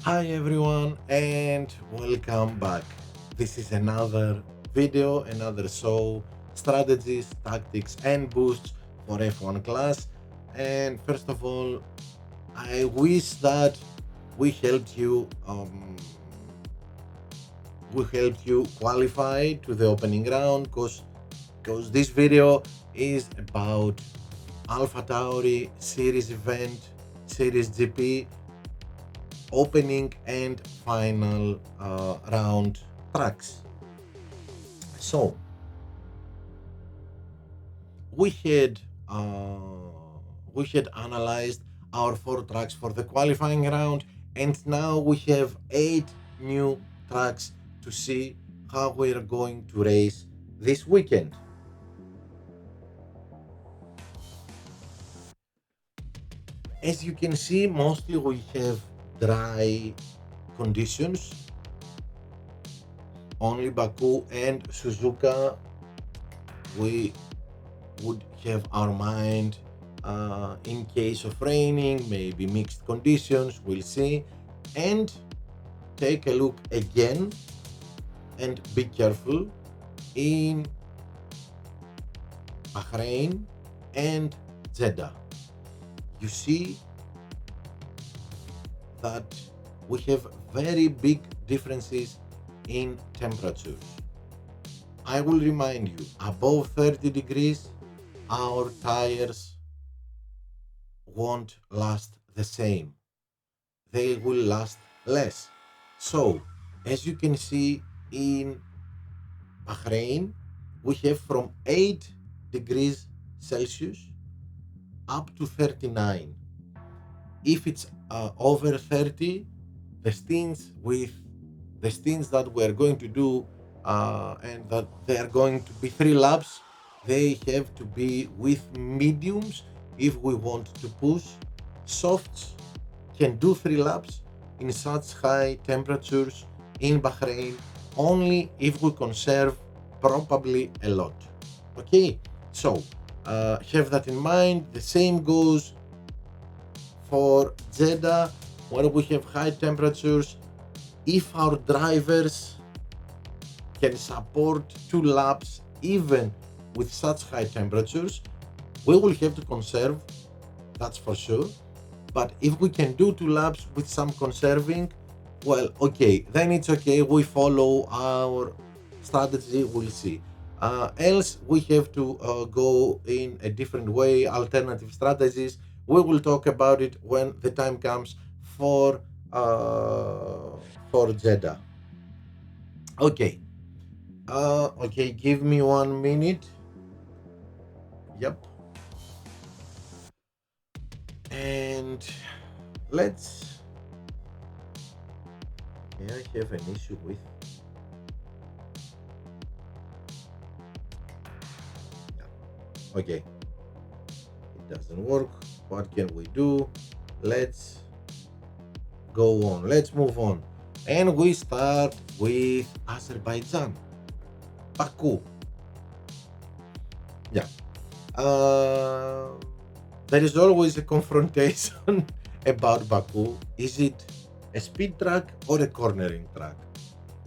Hi everyone and welcome back. This is another video, another show, strategies, tactics and boosts for F1 class. And first of all, I wish that we helped you qualify to the opening round because this video is about AlphaTauri series event, series GP opening and final round tracks. So we had analyzed our 4 tracks for the qualifying round, and now we have 8 new tracks to see how we are going to race this weekend. As you can see, mostly we have dry conditions. Only Baku and Suzuka we would have our mind in case of raining, maybe mixed conditions, we'll see. And take a look again and be careful in Bahrain and Jeddah. You see that we have very big differences in temperatures. I will remind you, above 30 degrees, our tires won't last the same. They will last less. So, as you can see in Bahrain, we have from 8 degrees Celsius up to 39. If it's over 30, the stints that we're going to do and that they are going to be 3 laps, they have to be with mediums if we want to push. Softs can do 3 laps in such high temperatures in Bahrain only if we conserve probably a lot. Okay, so have that in mind. The same goes for Jeddah, where we have high temperatures. If our drivers can support 2 laps even with such high temperatures, we will have to conserve, that's for sure. But if we can do 2 laps with some conserving, well, okay, then it's okay. We follow our strategy, we'll see. Else we have to go in a different way, alternative strategies. We will talk about it when the time comes for Jeddah. Okay. Okay, give me 1 minute. Yep. And let's. Yeah, I have an issue with. Yeah. Okay. It doesn't work. What can we do? Let's go on. Let's move on. And we start with Azerbaijan. Baku. Yeah. There is always a confrontation about Baku. Is it a speed track or a cornering track?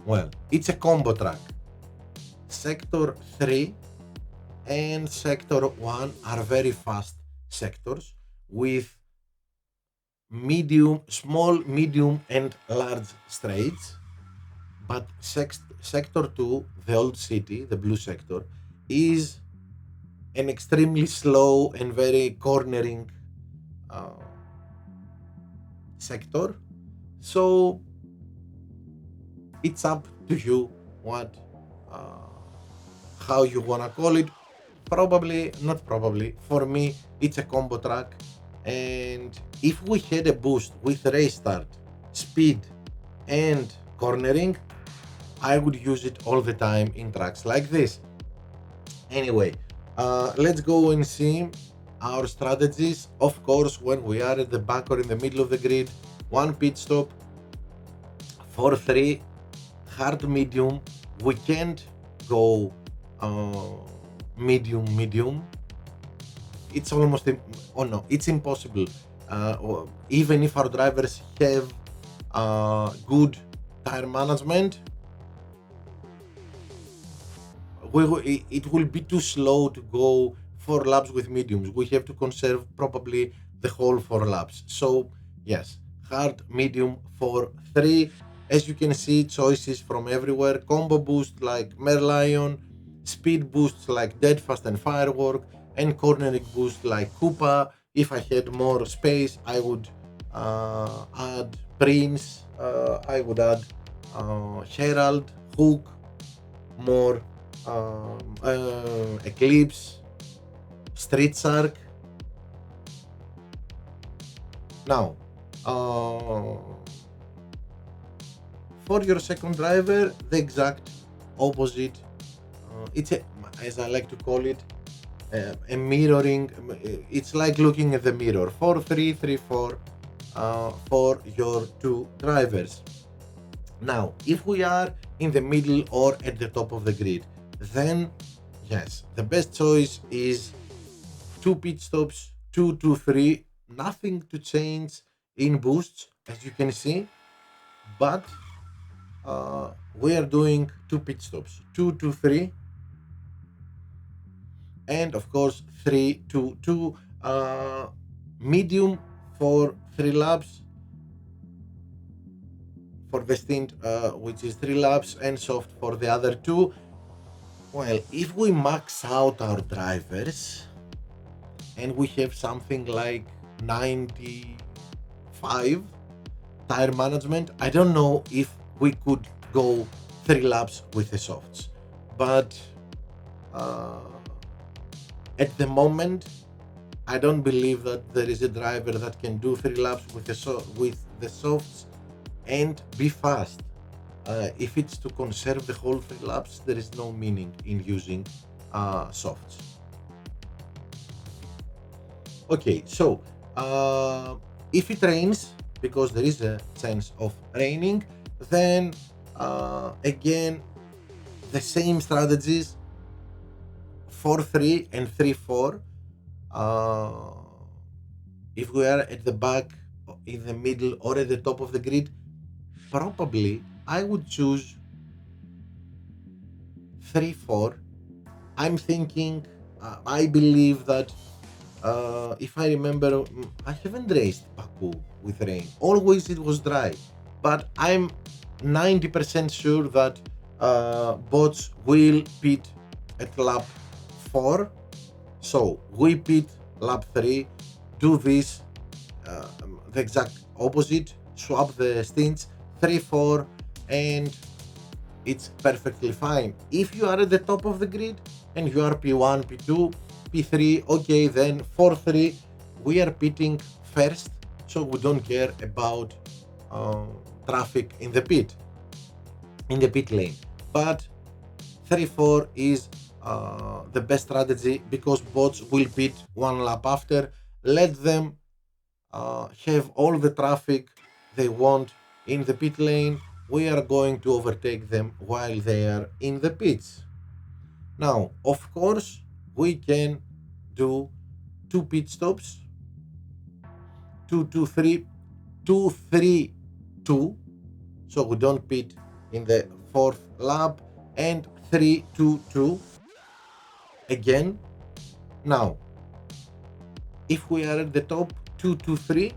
Well, it's a combo track. Sector 3 and Sector 1 are very fast sectors with small, medium and large straights. But Sector 2, the old city, the blue sector, is an extremely slow and very cornering sector. So it's up to you how you wanna call it. For me, it's a combo track. And if we had a boost with race start, speed, and cornering, I would use it all the time in tracks like this. Anyway, let's go and see our strategies. Of course, when we are at the back or in the middle of the grid, 1 pit stop, 4-3, hard medium. We can't go medium. It's almost, it's impossible. Even if our drivers have good tire management, it will be too slow to go 4 laps with mediums. We have to conserve probably the whole 4 laps. So yes, hard, medium, 4, 3. As you can see, choices from everywhere. Combo boost like Merlion, speed boosts like Deadfast and Firework, and cornering boost like Koopa. If I had more space, I would add Prince. I would add Herald, Hook, more Eclipse, Street Shark. Now, for your second driver, the exact opposite. It's a, as I like to call it, a mirroring. It's like looking at the mirror. 4-3-3-4 for your two drivers. Now, if we are in the middle or at the top of the grid, then yes, the best choice is 2 pit stops, 2-2-3, nothing to change in boosts, as you can see, but we are doing 2 pit stops, 2-2-3, and of course 3-2-2, medium for 3 laps for the stint, which is 3 laps, and soft for the other two. Well, if we max out our drivers and we have something like 95 tire management, I don't know if we could go 3 laps with the softs, but at the moment I don't believe that there is a driver that can do 3 laps with the softs and be fast. If it's to conserve the whole 3 laps, there is no meaning in using softs. Okay, so if it rains, because there is a chance of raining, then again the same strategies, 4-3 and 3-4. If we are at the back, in the middle, or at the top of the grid, probably I would choose 3-4. I'm thinking, I believe that if I remember, I haven't raced Baku with rain. Always it was dry, but I'm 90% sure that bots will pit at lap 4. So we pit lap 3, do this, the exact opposite, swap the stints, 3-4, and it's perfectly fine. If you are at the top of the grid and you are P1, P2, P3, okay, then 4-3, we are pitting first, so we don't care about traffic in the pit lane. But 3-4 is the best strategy, because bots will pit 1 lap after. Let them have all the traffic they want in the pit lane. We are going to overtake them while they are in the pits. Now, of course, we can do 2 pit stops, 2-2-3, 2-3-2, so we don't pit in the 4th lap, and 3-2-2 again. Now, if we are at the top, 2-2-3,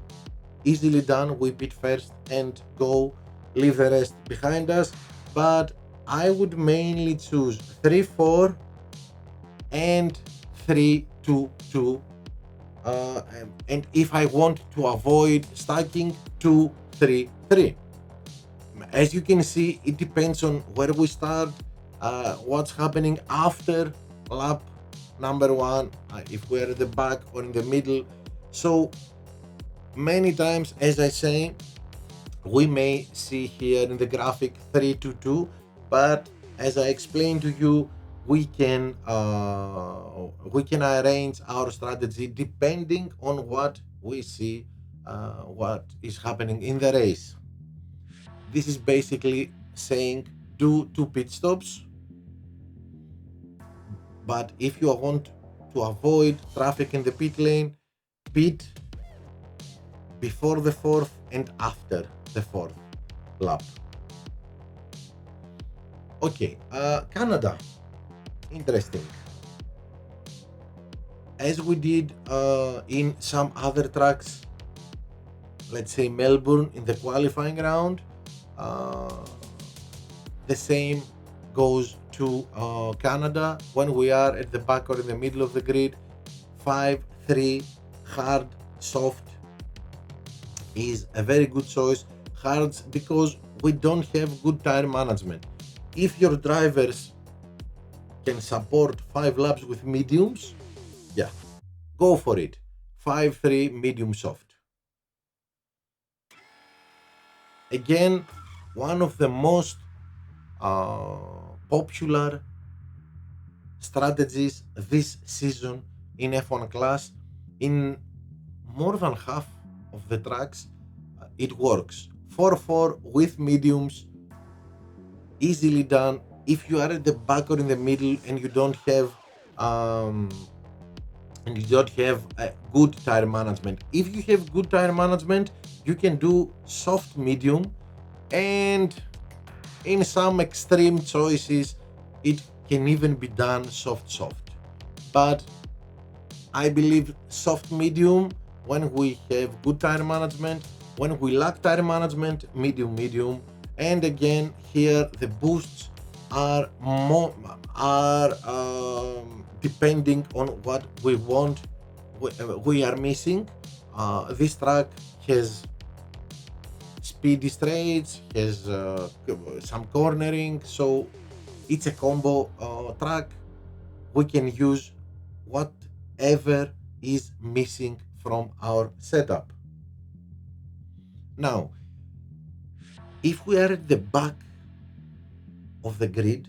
easily done. We pit first and go, leave the rest behind us. But I would mainly choose 3-4 and 3-2-2. And if I want to avoid stacking, 2-3-3. As you can see, it depends on where we start, what's happening after lap number 1, if we're at the back or in the middle. So many times, as I say, we may see here in the graphic 3-2-2, but as I explained to you, we can arrange our strategy depending on what we see, what is happening in the race. This is basically saying do 2 pit stops, but if you want to avoid traffic in the pit lane, pit before the 4th and after the 4th. lap. Okay, Canada, interesting. As we did in some other tracks, let's say Melbourne in the qualifying round, uh, the same goes to Canada when we are at the back or in the middle of the grid. 5-3, hard, soft is a very good choice. Hards because we don't have good tire management. If your drivers can support 5 laps with mediums, yeah, go for it. 5-3 medium soft. Again, one of the most popular strategies this season in F1 class. In more than half of the tracks, it works. 4-4 with mediums, easily done. If you are at the back or in the middle and you don't have um, good tire management. If you have good tire management, you can do soft medium, and in some extreme choices, it can even be done soft. But I believe soft medium when we have good tire management. When we lack tire management, medium. And again, here the boosts are depending on what we want. We are missing. This track has speedy straights, has some cornering, so it's a combo track. We can use whatever is missing from our setup. Now, if we are at the back of the grid,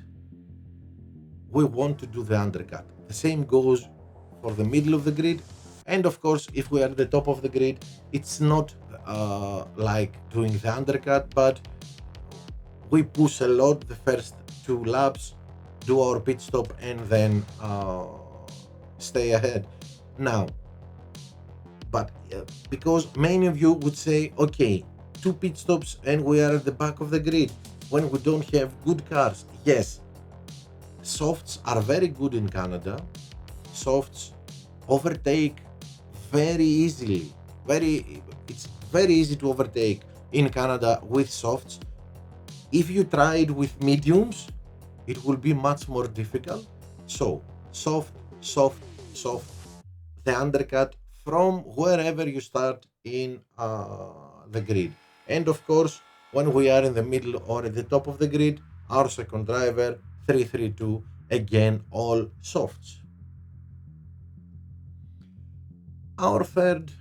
we want to do the undercut. The same goes for the middle of the grid. And of course, if we are at the top of the grid, it's not like doing the undercut, but we push a lot the first 2 laps, do our pit stop, and then stay ahead. Now, but because many of you would say, okay, 2 pit stops and we are at the back of the grid when we don't have good cars. Yes, softs are very good in Canada. Softs overtake very easily. It's very easy to overtake in Canada with softs. If you try it with mediums, it will be much more difficult. So soft, the undercut from wherever you start in the grid. And of course, when we are in the middle or at the top of the grid, our second driver, 3-3-2, again, all softs. Our third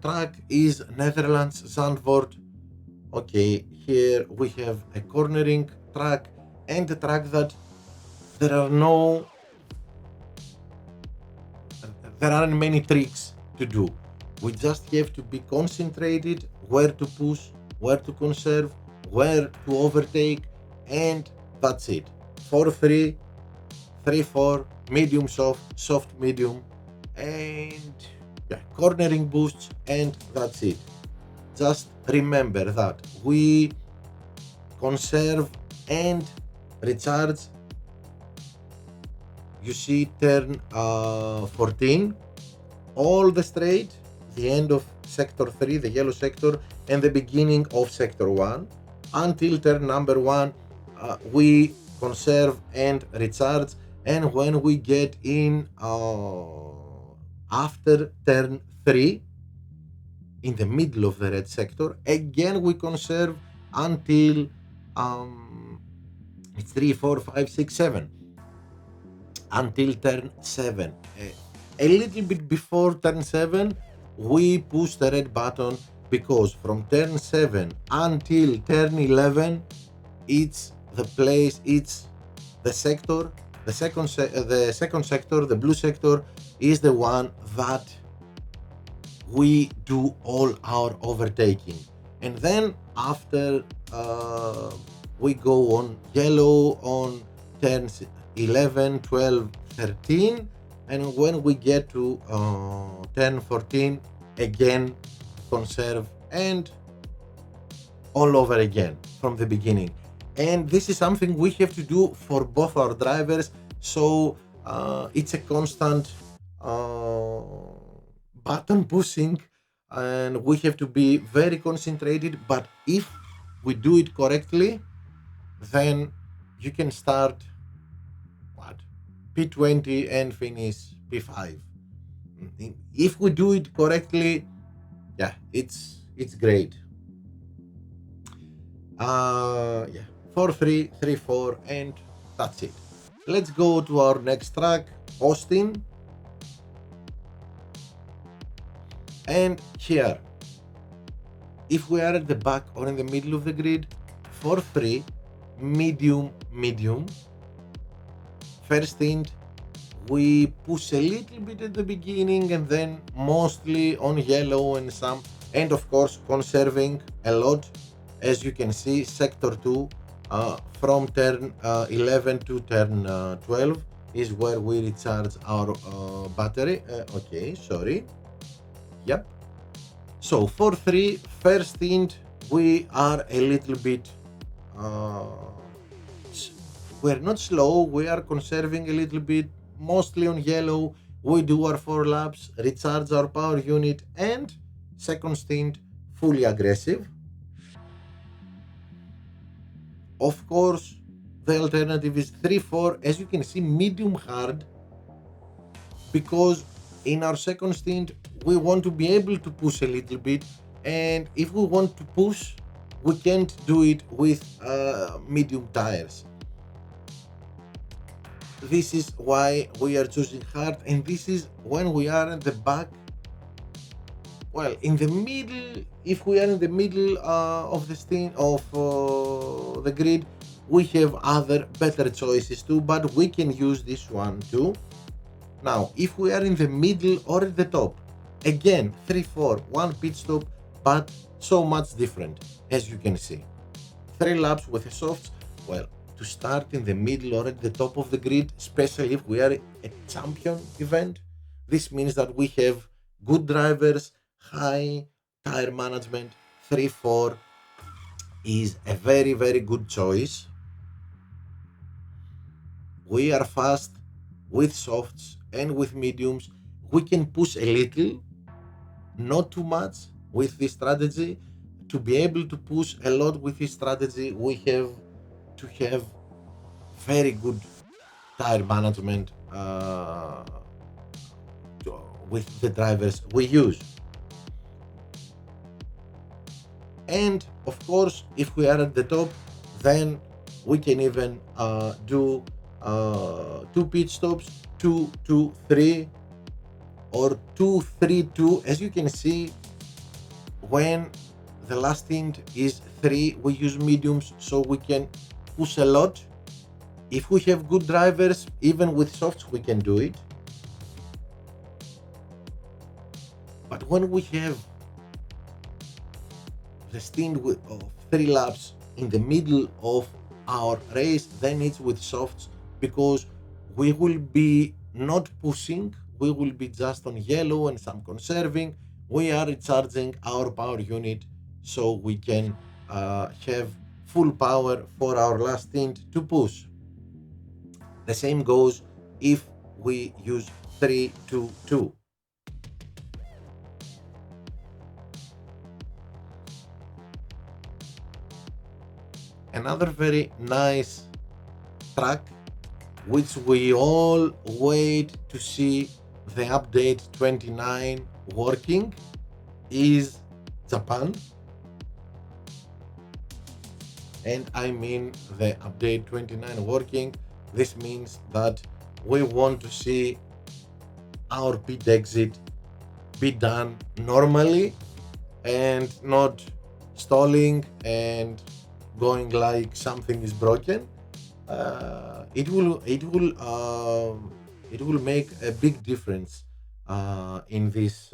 track is Netherlands, Zandvoort. Okay, here we have a cornering track and a track that there aren't many tricks to do. We just have to be concentrated where to push, where to conserve, where to overtake, and that's it. 4-3, 3-4, medium soft medium, and cornering boosts, and that's it. Just remember that we conserve and recharge. You see turn 14, all the straight, the end of sector 3, the yellow sector, and the beginning of sector 1. Until turn number 1, we conserve and recharge. And when we get in after turn 3, in the middle of the red sector, again we conserve until it's 3, 4, 5, 6, 7. Until turn 7. A little bit before turn 7, we push the red button, because from turn 7 until turn 11, it's the place, it's the sector, the second sector, the blue sector, is the one that we do all our overtaking. And then after we go on yellow on turns 11, 12, 13, and when we get to 10, 14, again conserve and all over again from the beginning. And this is something we have to do for both our drivers. So it's a constant uh, button pushing, and we have to be very concentrated. But if we do it correctly, then you can start what P20 and finish P5. If we do it correctly, yeah, it's great. Yeah, 4-3, 3-4, and that's it. Let's go to our next track, Austin. And here, if we are at the back or in the middle of the grid, 4-3, medium, medium. First stint, we push a little bit at the beginning and then mostly on yellow and some, and of course conserving a lot. As you can see, sector 2 from turn 11 to turn 12 is where we recharge our battery. Okay, sorry. Yep. So 4-3, first stint, we are a little bit we're not slow, we are conserving a little bit, mostly on yellow. We do our 4 laps, recharge our power unit, and second stint, fully aggressive. Of course, the alternative is 3-4, as you can see, medium hard, because in our second stint, we want to be able to push a little bit, and if we want to push, we can't do it with medium tires. This is why we are choosing hard, and this is when we are in the back. Well, in the middle, if we are in the middle of the grid, we have other better choices too, but we can use this one too. Now, if we are in the middle or at the top, again 3-4, one pit stop, but so much different, as you can see. 3 laps with the softs. Well, to start in the middle or at the top of the grid, especially if we are a champion event, this means that we have good drivers, high tire management. 3-4 is a very, very good choice. We are fast with softs and with mediums. We can push a little, not too much with this strategy. To be able to push a lot with this strategy, we have to have very good tire management with the drivers we use. And of course, if we are at the top, then we can even do 2 pit stops, 2-2-3, or 2-3-2. As you can see, when the last stint is 3, we use mediums so we can push a lot. If we have good drivers, even with softs, we can do it. But when we have the stint of 3 laps in the middle of our race, then it's with softs, because we will be not pushing, we will be just on yellow and some conserving. We are recharging our power unit so we can have full power for our last stint to push. The same goes if we use 3-2-2. Another very nice track, which we all wait to see the update 29 working, is Japan. And I mean the update 29 working. This means that we want to see our pit exit be done normally and not stalling and going like something is broken. It will make a big difference in this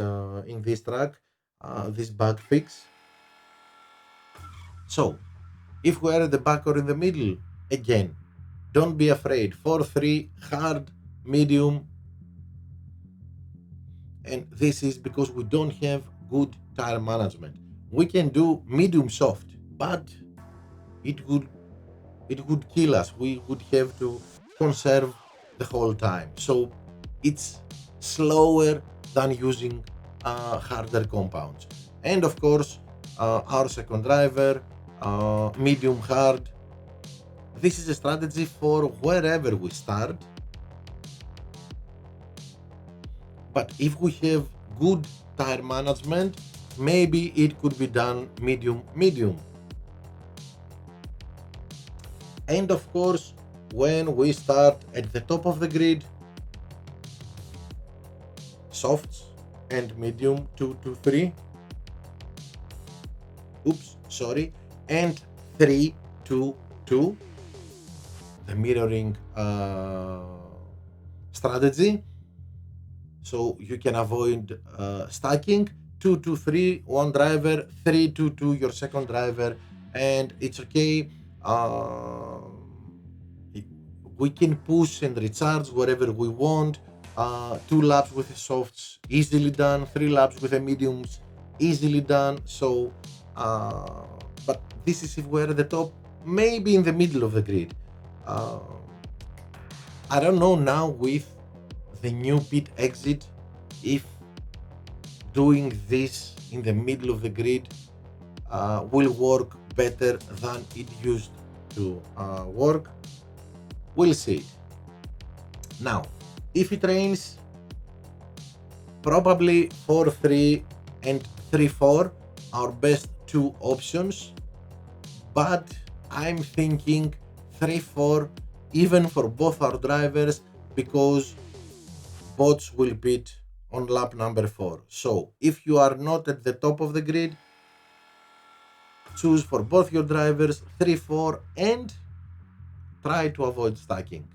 track, this bug fix. So if we are at the back or in the middle, again, don't be afraid. 4-3, hard, medium, and this is because we don't have good tire management. We can do medium soft, but it would kill us. We would have to conserve the whole time. So it's slower than using harder compounds. And of course, our second driver, medium hard. This is a strategy for wherever we start. But if we have good tire management, maybe it could be done medium. And of course, when we start at the top of the grid, softs and medium 2 to 3. And 3 to 2, the mirroring strategy. So you can avoid stacking. 2 to 3, one driver, 3 to 2, your second driver, and it's okay. We can push and recharge wherever we want. 2 laps with the softs, easily done. 3 laps with the mediums, easily done. So, but this is if we're at the top, maybe in the middle of the grid. I don't know now with the new pit exit if doing this in the middle of the grid will work better than it used to work. We'll see. Now, if it rains, probably 4-3 and 3-4 are best two options, but I'm thinking 3-4 even for both our drivers, because bots will pit on lap number 4. So if you are not at the top of the grid, choose for both your drivers 3-4 and try to avoid stacking.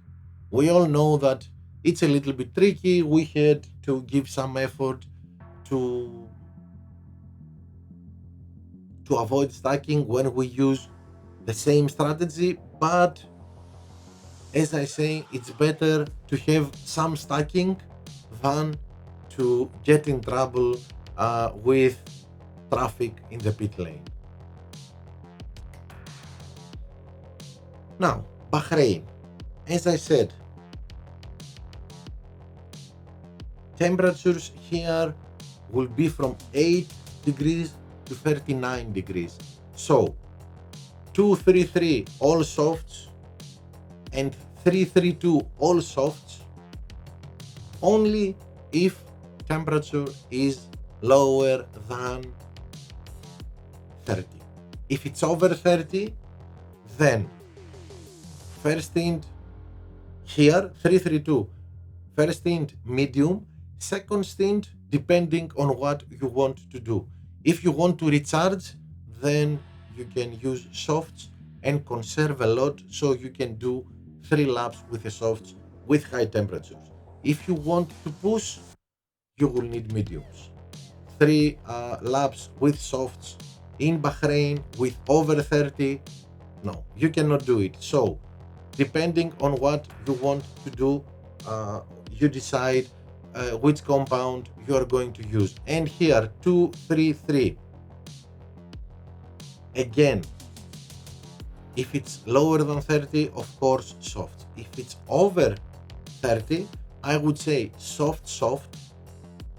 We all know that it's a little bit tricky. We had to give some effort to avoid stacking when we use the same strategy, but as I say, it's better to have some stacking than to get in trouble with traffic in the pit lane. Now, Bahrain, as I said, temperatures here will be from 8 degrees to 39 degrees. So 233 all softs and 332 all softs only if temperature is lower than 30. If it's over 30, then first stint here 332, first stint medium, second stint depending on what you want to do. If you want to recharge, then you can use softs and conserve a lot, so you can do 3 laps with the softs with high temperatures. If you want to push, you will need mediums. 3 laps with softs in Bahrain with over 30, no, you cannot do it. So depending on what you want to do, you decide which compound you are going to use. And here 233, again, if it's lower than 30, of course soft. If it's over 30, I would say soft,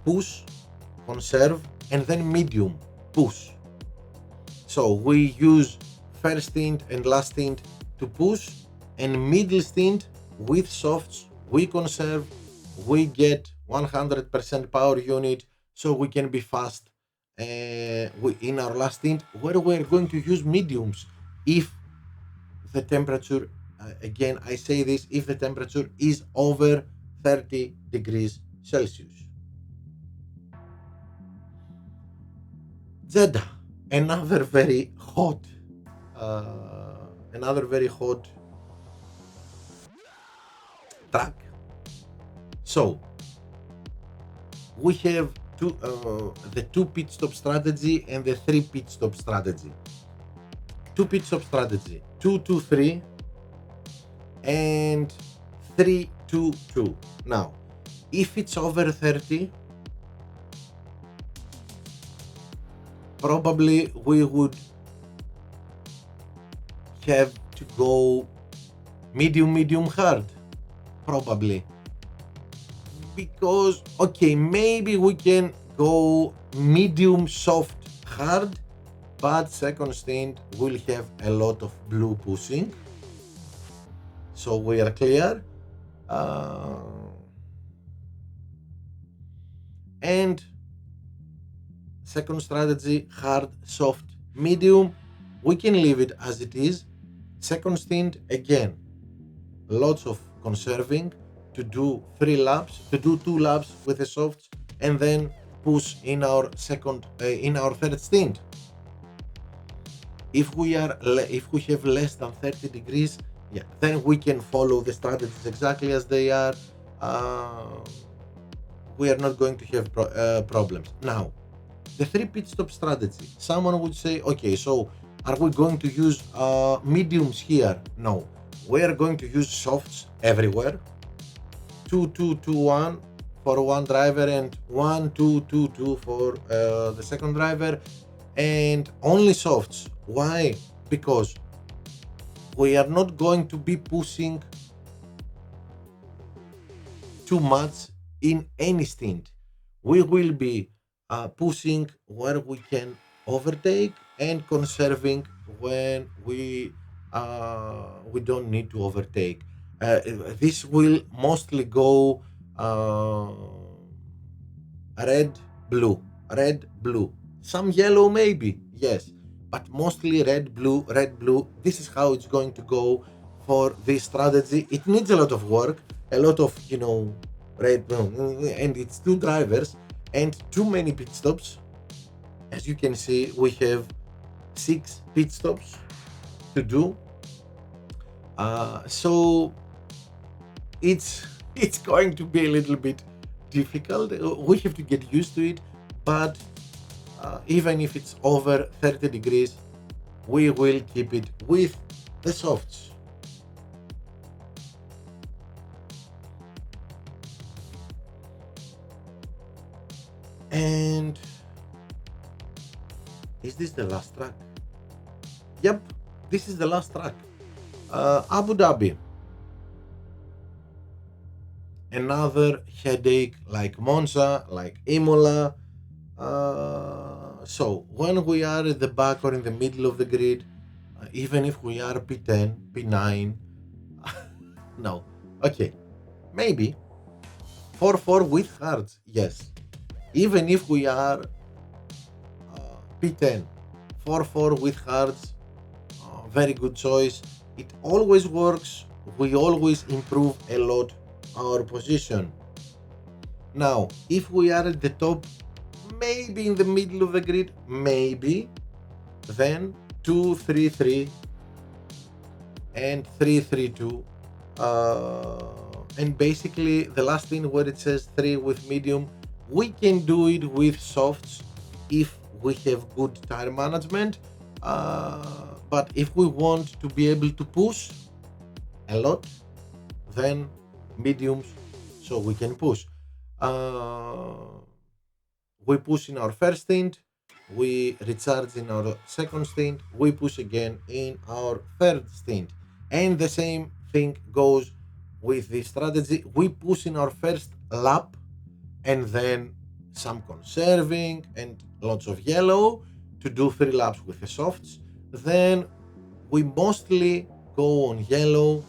push, conserve, and then medium, push. So we use first stint and last stint to push, and middle stint with softs, we conserve, we get 100% power unit, so we can be fast in our last stint, where we're going to use mediums if the temperature, again I say this, if the temperature is over 30 degrees Celsius. Jeddah, another very hot track. So we have the 2 pit stop strategy and the 3 pit stop strategy. 2 pit stop strategy, 2-2-3 and 3-2-2. Now, if it's over 30, probably we would have to go medium hard, probably, because okay, maybe we can go medium soft hard, but second stint will have a lot of blue pushing, so we are clear. And second strategy, hard, soft, medium, we can leave it as it is. Second stint, again, lots of conserving, to do 3 laps, to do 2 laps with the softs, and then push in our third stint. If we have less than 30 degrees, yeah, then we can follow the strategies exactly as they are. We are not going to have problems. Now, the 3 pit stop strategy. Someone would say, okay, so are we going to use mediums here? No, we are going to use softs everywhere. 2-2-2-1 for one driver and 1-2-2-2 for the second driver, and only softs. Why? Because we are not going to be pushing too much in any stint. We will be pushing where we can overtake and conserving when we don't need to overtake. This will mostly go red, red, blue. Some yellow maybe, yes, but mostly red, blue, red, blue. This is how it's going to go for this strategy. It needs a lot of work, a lot of, red, and it's 2 drivers and too many pit stops. As you can see, we have 6 pit stops to do. So it's going to be a little bit difficult. We have to get used to it, but even if it's over 30 degrees, we will keep it with the softs. And is this the last track? Yep, this is the last track. Abu Dhabi. Another headache like Monza, like Imola. So when we are at the back or in the middle of the grid, even if we are P10, P9, no, okay, maybe 4-4 with hards, yes. Even if we are P10, 4-4 with hards, very good choice. It always works. We always improve a lot our position. Now, if we are at the top, maybe in the middle of the grid, maybe, then 2-3-3 and 3-3-2, and basically the last thing where it says 3 with medium, we can do it with softs if we have good tire management, but if we want to be able to push a lot, then mediums, so we can push. We push in our first stint, we recharge in our second stint, we push again in our third stint. And the same thing goes with the strategy. We push in our first lap and then some conserving and lots of yellow to do 3 laps with the softs. Then we mostly go on yellow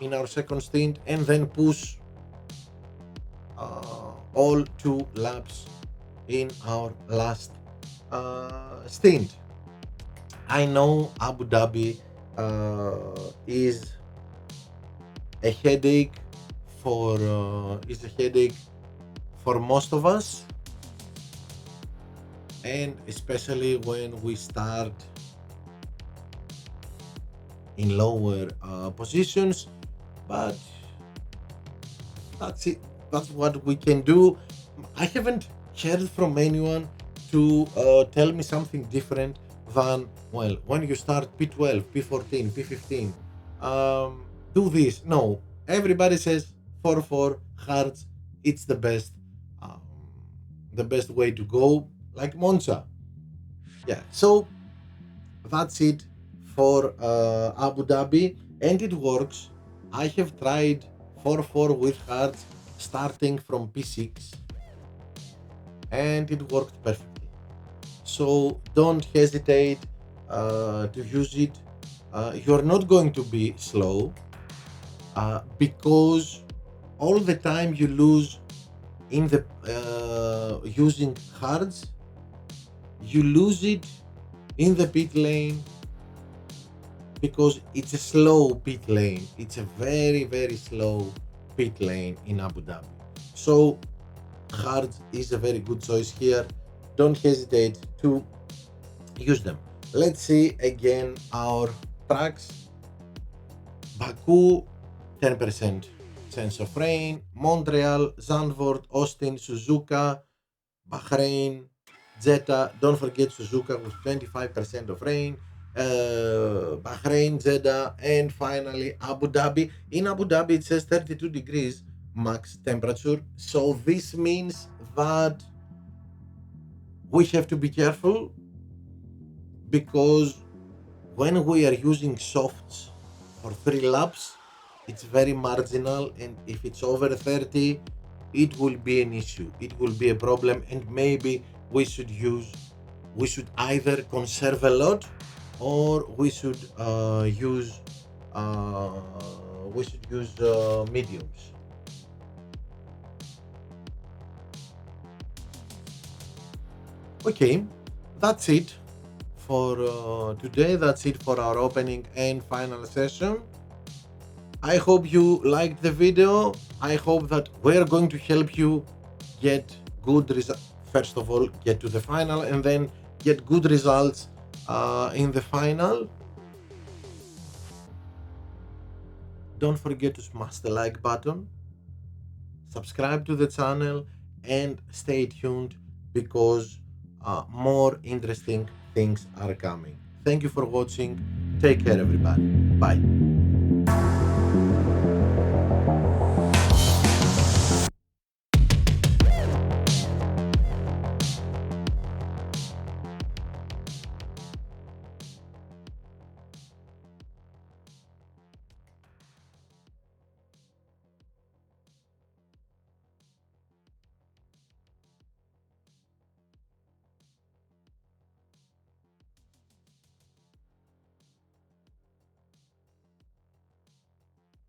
in our second stint and then push all 2 laps in our last stint. I know Abu Dhabi is a headache for most of us, and especially when we start in lower positions, but that's it. That's what we can do. I haven't heard from anyone to tell me something different than, well, when you start P12, P14, P15, do this. No, everybody says 4-4 hards. It's the best way to go, like Monza. Yeah, so that's it for Abu Dhabi, and it works. I have tried 4-4 with cards starting from P6, and it worked perfectly. So don't hesitate to use it. You're not going to be slow because all the time you lose in the using cards, you lose it in the pit lane because it's a slow pit lane. It's a very, very slow pit lane in Abu Dhabi. So cards is a very good choice here. Don't hesitate to use them. Let's see again our tracks. Baku, 10% chance of rain. Montreal, Zandvoort, Austin, Suzuka, Bahrain, Jeddah. Don't forget Suzuka with 25% of rain. Bahrain, Jeddah, and finally Abu Dhabi. In Abu Dhabi, it says 32 degrees max temperature. So this means that we have to be careful because when we are using softs for 3 laps, it's very marginal, and if it's over 30, it will be an issue. It will be a problem, and maybe we should either conserve a lot, or we should use mediums. Okay, that's it for today. That's it for our opening and final session. I hope you liked the video. I hope that we're going to help you get good results. First of all, get to the final and then get good results in the final. Don't forget to smash the like button, subscribe to the channel, and stay tuned because more interesting things are coming. Thank you for watching. Take care, everybody. Bye.